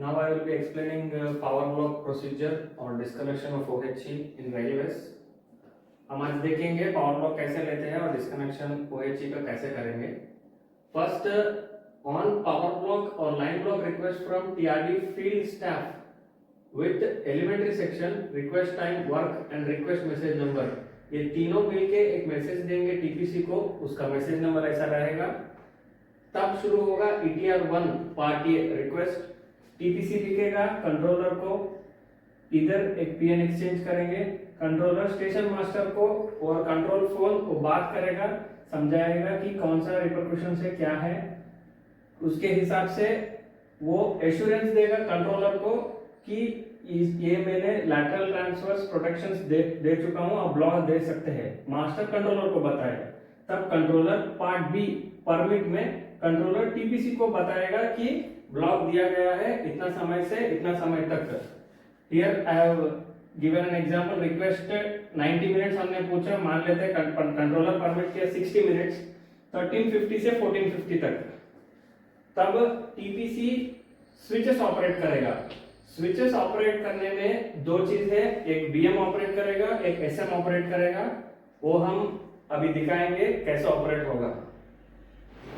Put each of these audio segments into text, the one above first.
Now I will be explaining power block procedure or disconnection of OHE in railways. हम आज देखेंगे power block कैसे लेते हैं और डिस्कनेक्शन OHE का कैसे करेंगे. फर्स्ट, ऑन पावर ब्लॉक और line block request from TRD field staff with elementary section, request time, work and request message number, ये तीनों मिलके एक मैसेज देंगे टीपीसी को. उसका मैसेज नंबर ऐसा रहेगा. तब शुरू होगा ETR1 part A request. TPC लिखेगा कंट्रोलर को, इधर एक पीएन एक्सचेंज करेंगे. कंट्रोलर स्टेशन मास्टर को और कंट्रोल फोन को बात करेगा, समझाएगा कि कौन सा रिपरकशन से क्या है. उसके हिसाब से वो एश्योरेंस देगा कंट्रोलर को कि ये मैंने लैटरल ट्रांसवर्स प्रोटेक्शंस दे चुका हूं, अब ब्लॉक दे सकते हैं. मास्टर कंट्रोलर को बताएगा. तब कंट्रोलर पार्ट बी परमिट में कंट्रोलर टीपीसी को बताएगा कि ब्लॉक दिया गया है इतना समय से इतना समय तक. Here I have given an example. Request 90 minutes हमने पूछा, मान लेते हैं कंट्रोलर परमिट किया 60 मिनट्स, 1350 से 1450 तक. तब टीपीसी स्विचेस ऑपरेट करेगा. स्विचेस ऑपरेट करने में दो चीज है, एक बीएम ऑपरेट करेगा, एक एसएम ऑपरेट करेगा. वो हम अभी दिखाएंगे कैसे ऑपरेट होगा.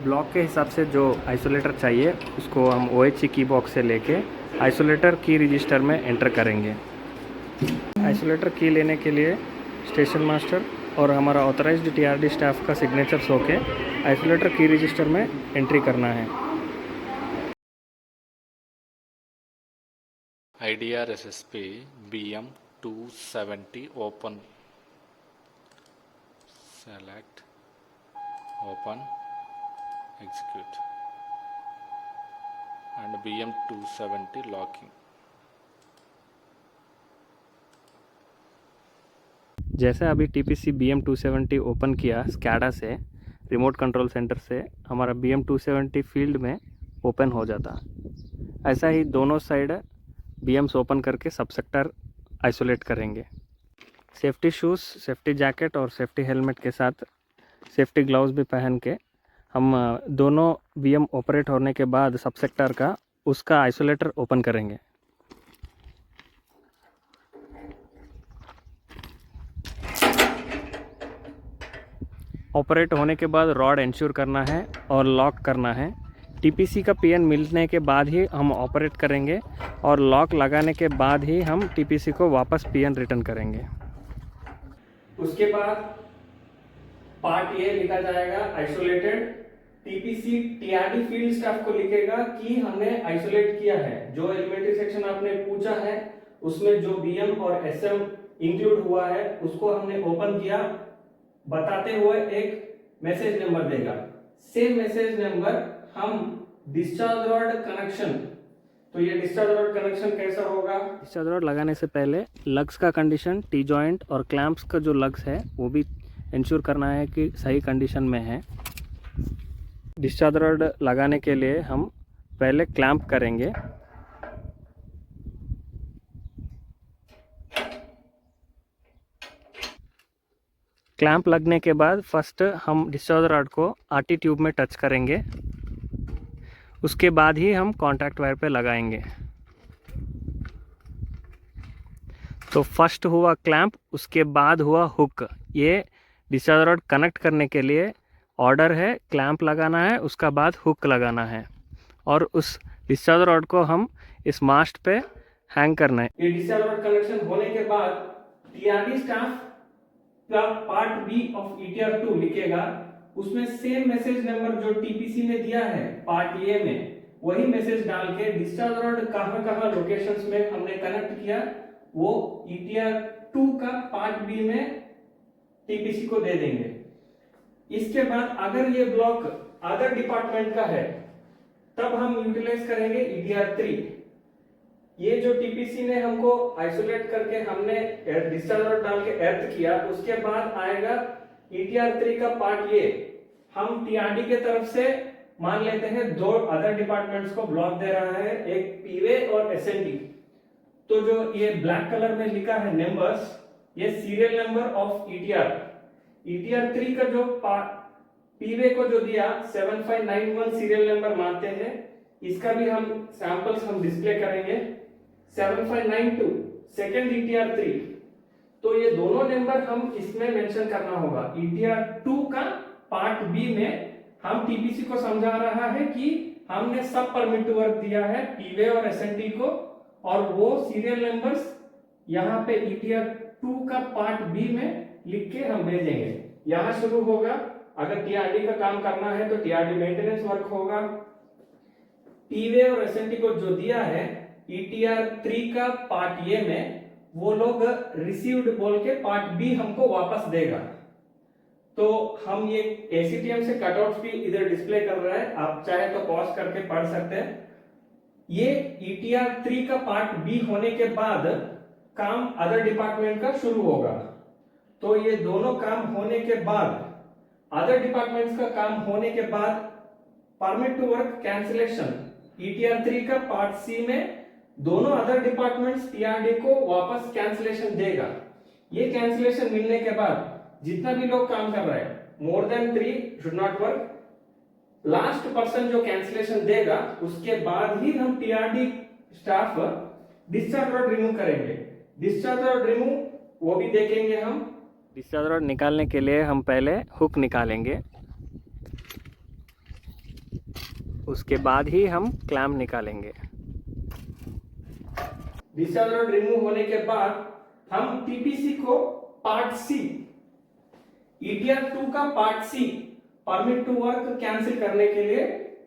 ब्लॉक के हिसाब से जो आइसोलेटर चाहिए उसको हम OHE की बॉक्स से लेके आइसोलेटर की रजिस्टर में एंटर करेंगे. आइसोलेटर की लेने के लिए स्टेशन मास्टर और हमारा ऑथराइज्ड TRD स्टाफ का सिग्नेचर्स होके आइसोलेटर की रजिस्टर में एंट्री करना है. IDR SSP BM270 open, select, open, execute, and BM270 locking. जैसे अभी TPC BM270 ओपन किया स्कैडा से, रिमोट कंट्रोल सेंटर से, हमारा BM270 फील्ड में ओपन हो जाता. ऐसा ही दोनों साइड BMs ओपन करके सब सेक्टर आइसोलेट करेंगे. सेफ्टी शूज़, सेफ्टी जैकेट और सेफ्टी हेलमेट के साथ सेफ्टी ग्लव्स भी पहन के हम दोनों BM ऑपरेट होने के बाद सब सेक्टर का उसका आइसोलेटर ओपन करेंगे. ऑपरेट होने के बाद रॉड इंश्योर करना है और लॉक करना है. टीपीसी का पीएन मिलने के बाद ही हम ऑपरेट करेंगे और लॉक लगाने के बाद ही हम टीपीसी को वापस पीएन रिटर्न करेंगे. उसके बाद पार्ट ए लिखा जाएगा isolated. TPC TRD field staff को लिखेगा कि हमने आइसोलेट किया है. जो एलिमेंट्री सेक्शन आपने पूछा है उसमें जो बीएम और एसएम इंक्लूड हुआ है उसको हमने ओपन किया, बताते हुए एक मैसेज नंबर देगा. सेम मैसेज नंबर हम डिस्चार्ज रॉड कनेक्शन. तो ये डिस्चार्ज रॉड कनेक्शन कैसा होगा? डिस्चार्ज रॉड लगाने से पहले लग्स का कंडीशन, टी जॉइंट और क्लैंप्स का जो लग्स है वो भी इंश्योर करना है कि सही कंडीशन में है. डिस्चार्ज रॉड लगाने के लिए हम पहले क्लैंप करेंगे. क्लैंप लगने के बाद फर्स्ट हम डिस्चार्ज रॉड को आरटी ट्यूब में टच करेंगे, उसके बाद ही हम कॉन्टैक्ट वायर पे लगाएंगे. तो फर्स्ट हुआ क्लैंप, उसके बाद हुआ हुक. ये डिस्चार्ज रॉड कनेक्ट करने के लिए ऑर्डर है. क्लैंप लगाना है, उसका बाद हुक लगाना है और उस डिस्चार्ज रॉड को हम इस मास्ट पे हैंग करना है. ये डिस्चार्ज रॉड कनेक्शन होने के बाद टीआरडी स्टाफ का पार्ट बी ऑफ ETR2 लिखेगा. उसमें सेम मैसेज नंबर जो टीपीसी ने दिया है पार्ट ए में, वही मैसेज डाल के डिस्चार्ज रॉड कहां लोकेशंस में हमने कनेक्ट किया वो ETR2 का पार्ट बी में टीपीसी को दे देंगे. इसके बाद अगर ये ब्लॉक अदर डिपार्टमेंट का है तब हम यूटिलाइज करेंगे ETR3. ये जो टीपीसी ने हमको आइसोलेट करके हमने डिस्चार्ज रॉड डाल के एर्थ किया, उसके बाद आएगा ETR3 का पार्ट ए. हम टीआरडी के तरफ से मान लेते हैं दो अदर डिपार्टमेंट्स को ब्लॉक दे रहा है, एक पीवे और एसएनडी. तो जो ये ब्लैक कलर में लिखा है नंबर्स, ये serial number of ETR. ETR3 का जो पीवे को जो दिया 7591 सीरियल नंबर मानते हैं. इसका भी हम सैंपल्स हम डिस्प्ले करेंगे। 7592 सेकेंड ETR3, तो ये दोनों नंबर हम इसमें मेंशन करना होगा। ETR2 का पार्ट बी में हम टीपीसी को समझा रहा है कि हमने सब परमिटिव वर्क दिया है पीवे और एसएनटी को, और वो सीरियल नंबर्स यहाँ पे ETR2 का पार्ट बी में लिख के हम भेजेंगे। यहाँ शुरू होगा, अगर टीआरडी का काम करना है तो टीआरडी मेंटेनेंस वर्क होगा। पीवे और एसएनटी को जो दिया है ETR3 का पार्ट ए में, वो लोग रिसीव्ड बोल के पार्ट बी हमको वापस देगा। तो हम ये एसीटीएम से कटआउट्स भी इधर डिस्प्ले कर रहा है, आप चाहे तो पॉज करके पढ़ सकते हैं। ये ETR3 का पार्ट बी होने के बाद काम अदर डिपार्टमेंट का शुरू होगा। तो ये दोनों काम होने के बाद, अदर डिपार्टमेंट्स का काम होने के बाद permit to work cancellation ETR3 का पार्ट सी में दोनों अदर डिपार्टमेंट्स टीआरडी को वापस कैंसिलेशन देगा। ये कैंसिलेशन मिलने के बाद जितना भी लोग काम कर रहे हैं, more than 3 should not work, last person जो कैंसिलेशन देगा उसके बाद ही हम TRD staff discharge rod remove करेंगे। डिस्चार्ज रॉड रिमूव वो भी देखेंगे हम। डिस्चार्ज रॉड निकालने के लिए हम पहले हुक निकालेंगे, उसके बाद ही हम क्लैम्प निकालेंगे। डिस्चार्ज रॉड रिमूव होने के बाद हम टीपीसी को पार्ट सी, ETR2 का part C permit to work cancel करने के लिए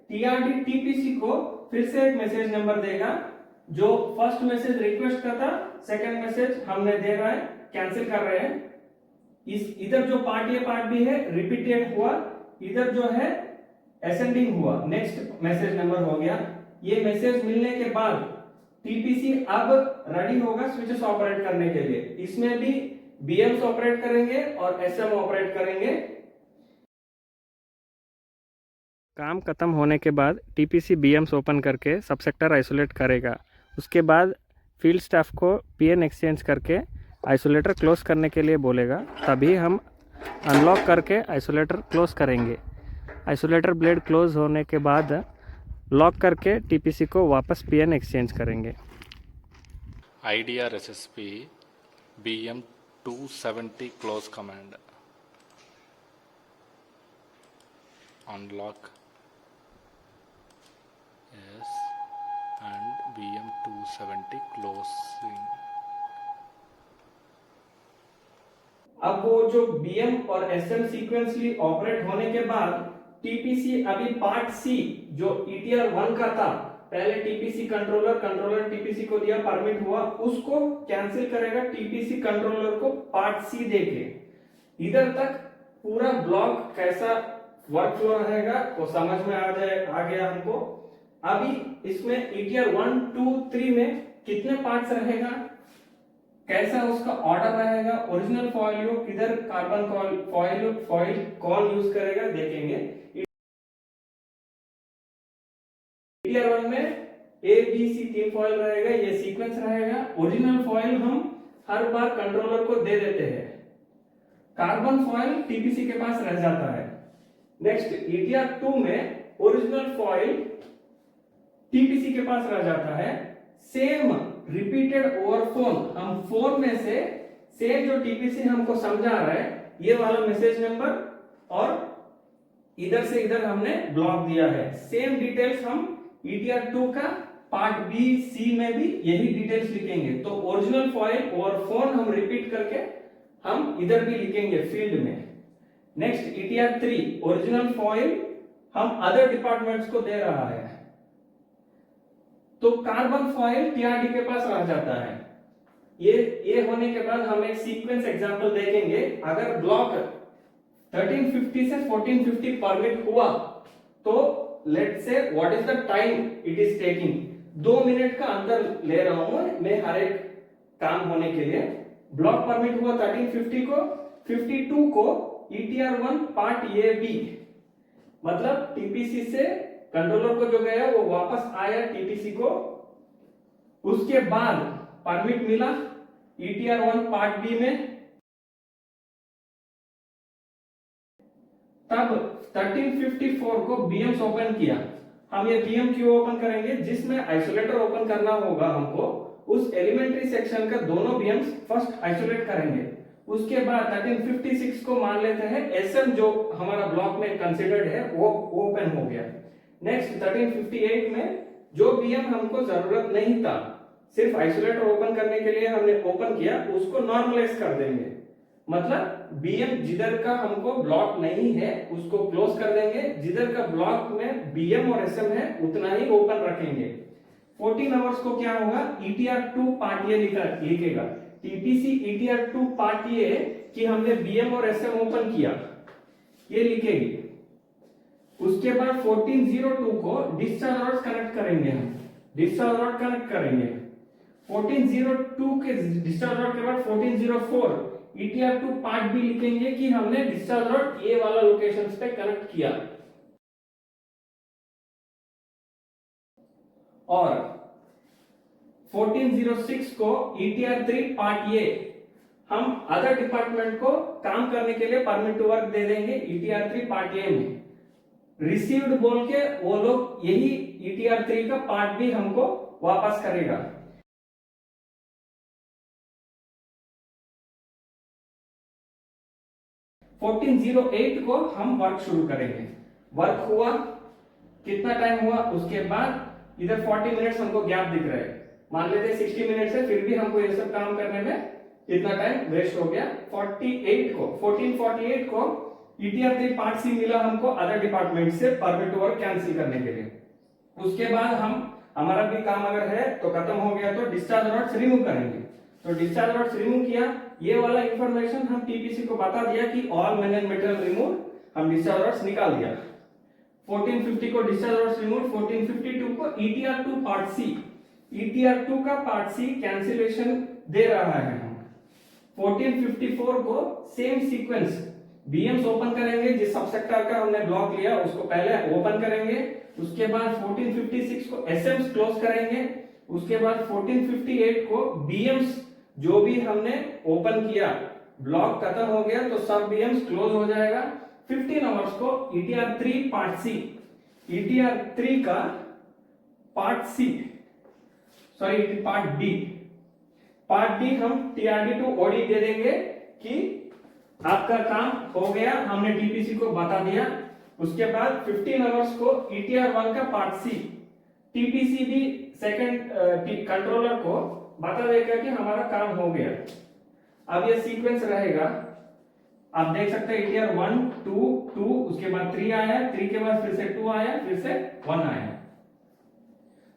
टीआरडी टीपीसी को फिर से एक मैसेज नंबर देगा। जो फर्स्ट मैसेज रिक्वेस्ट का था, सेकंड मैसेज हमने दे रहा है, कैंसिल कर रहे हैं। इस इधर जो पार्ट ए पार्ट बी है रिपीटेड हुआ, इधर जो है असेंडिंग हुआ, नेक्स्ट मैसेज नंबर हो गया। ये मैसेज मिलने के बाद टीपीसी अब रेडी होगा स्विचेस ऑपरेट करने के लिए। इसमें भी बीएम्स ऑपरेट करेंगे और एसएम ऑपरेट करेंगे। काम खत्म होने के बाद टीपीसी बीएम्स ओपन करके सब सेक्टर आइसोलेट करेगा। उसके बाद फील्ड स्टाफ को पीएन एक्सचेंज करके आइसोलेटर क्लोज करने के लिए बोलेगा, तभी हम अनलॉक करके आइसोलेटर क्लोज करेंगे। आइसोलेटर ब्लेड क्लोज होने के बाद लॉक करके टीपीसी को वापस पीएन एक्सचेंज करेंगे। IDR SSP BM270 close command. Unlock. Yes. And BM270 closing. अब वो जो बीएम और एसएम सीक्वेंसली ऑपरेट होने के बाद टीपीसी अभी पार्ट सी जो ETR1 का था, पहले टीपीसी कंट्रोलर टीपीसी को दिया, परमिट हुआ, उसको कैंसिल करेगा टीपीसी कंट्रोलर को पार्ट सी देके। इधर तक पूरा ब्लॉक कैसा वर्क फ्लो रहेगा वो समझ में आ गया हमको। अभी इसमें ETR1 2 3 में कितने पार्ट्स रहेगा, कैसा उसका ऑर्डर रहेगा, ओरिजिनल फॉइल किधर कार्बन फॉइल कौन यूज करेगा देखेंगे। ETR1 में A B C 3 फॉइल रहेगा, ये सीक्वेंस रहेगा। ओरिजिनल फॉइल हम हर बार कंट्रोलर को दे देते हैं, कार्बन फॉइल टीपीसी के पास रह जाता है। नेक्स्ट ETR2 में ओरिजिनल फॉइल टीपीसी के पास रह जाता है। सेम रिपीटेड ओवर फोन, हम फोन में से सेम जो टीपीसी हमको समझा रहा है ये वाला मैसेज नंबर और इधर से इधर हमने ब्लॉक दिया है। सेम डिटेल्स हम ETR2 का पार्ट बी सी में भी यही डिटेल्स लिखेंगे। तो ओरिजिनल फॉइल ओवर फोन हम रिपीट करके हम इधर भी लिखेंगे फील्ड में। नेक्स्ट ETR3 ओरिजिनल फॉइल हम अदर डिपार्टमेंट्स को दे रहा है, तो कार्बन फॉइल टीआरडी के पास रह जाता है। ये होने के बाद हम एक सीक्वेंस एग्जांपल देखेंगे। अगर ब्लॉक 1350 से 1450 परमिट हुआ तो let's say what is the time it is taking. 2 minute का अंतर ले रहा हूं मैं हर एक काम होने के लिए। ब्लॉक परमिट हुआ 1350 को, 52 को ETR1 पार्ट ए बी, मतलब टीपीसी से कंट्रोलर को जो गया वो वापस आया टीपीसी को। उसके बाद परमिट मिला ETR1 पार्ट बी में, तब 1354 को बीएम्स ओपन किया। हम ये बीएम क्यों ओपन करेंगे, जिसमें आइसोलेटर ओपन करना होगा हमको, उस एलिमेंट्री सेक्शन का दोनों बीएम्स फर्स्ट आइसोलेट करेंगे। उसके बाद 1356 को मान लेते हैं एसएम जो हमारा ब्लॉक में कंसीडर्ड है वो ओपन हो गया। नेक्स्ट 1358 में जो बीएम हमको जरूरत नहीं था, सिर्फ आइसोलेटर ओपन करने के लिए हमने ओपन किया, उसको नॉर्मलाइज कर देंगे। मतलब बीएम जिधर का हमको ब्लॉक नहीं है उसको क्लोज कर देंगे, जिधर का ब्लॉक में बीएम और एसएम है उतना ही ओपन रखेंगे। 14 आवर्स को क्या होगा, ETR2 पार्ट ए लिखेगा, टीपीसी ETR2 पार्ट ए कि हमने बीएम और एसएम ओपन किया, ये लिखेगी। उसके बाद 1402 को डिस्चार्ज रॉड कनेक्ट करेंगे, हम डिस्चार्ज रॉड कनेक्ट करेंगे। 1402 के डिस्चार्ज रॉड के बाद 1404 ETR2 पार्ट बी लिखेंगे कि हमने डिस्चार्ज रॉड ए वाला लोकेशन पे कनेक्ट किया। और 1406 को ETR3 पार्ट ए हम अदर डिपार्टमेंट को काम करने के लिए परमिट टू वर्क दे देंगे ETR3 पार्ट ए में। रिसीव्ड बोल के वो लोग यही ETR3 का पार्ट बी हमको वापस करेगा। फोर्टीन 1408 को हम वर्क शुरू करेंगे। वर्क हुआ, कितना टाइम हुआ, उसके बाद इधर 40 मिनट्स हमको गैप दिख रहा है, मान लेते हैं 60 मिनट्स है, फिर भी हमको ये सब काम करने में इतना टाइम वेस्ट हो गया। 1448 को ETR3 पार्ट सी मिला हमको अदर डिपार्टमेंट से परमिट टू वर्क कैंसिल करने के लिए। उसके बाद हमारा भी काम अगर है तो खत्म हो गया तो डिस्चार्ज रॉड्स रिमूव करेंगे। तो डिस्चार्ज रॉड्स रिमूव किया, ये वाला इंफॉर्मेशन हम टीपीसी को बता दिया कि all man and metal remove, हम डिस्चार्ज रॉड्स निकाल दिया। 1450 को डिस्चार्ज रॉड्स रिमूव, 1452 को ETR2 पार्ट सी, ETR2 का पार्ट सी कैंसिलेशन दे रहा है हम। 1454 को सेम सीक्वेंस, बीएम्स ओपन करेंगे, जिस सब सेक्टर का हमने ब्लॉक लिया उसको पहले ओपन करेंगे। उसके बाद 1456 को एसएम्स क्लोज करेंगे। उसके बाद 1458 को बीएम्स जो भी हमने ओपन किया, ब्लॉक खत्म हो गया तो सब बीएम्स क्लोज हो जाएगा। 15 आवर्स को ETR3 पार्ट सी, ETR3 का part C, sorry part D हम TRD2 OD दे देंगे कि आपका काम हो गया, हमने टीपीसी को बता दिया। उसके बाद 15 आवर्स को ETR1 का पार्ट सी, टीपीसी भी सेकंड कंट्रोलर को बता देगा कि हमारा काम हो गया। अब ये सीक्वेंस रहेगा, आप देख सकते हैं ETR1 2 उसके बाद 3 आया, 3 के बाद फिर से 2 आया, फिर से 1 आया।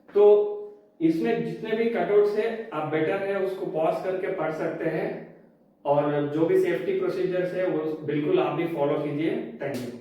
तो इसमें जितने भी कटआउट्स है आप बेटर है उसको पॉज करके पढ़ सकते हैं, और जो भी सेफ्टी प्रोसीजर्स है वो बिल्कुल आप भी फॉलो कीजिए। Thank you.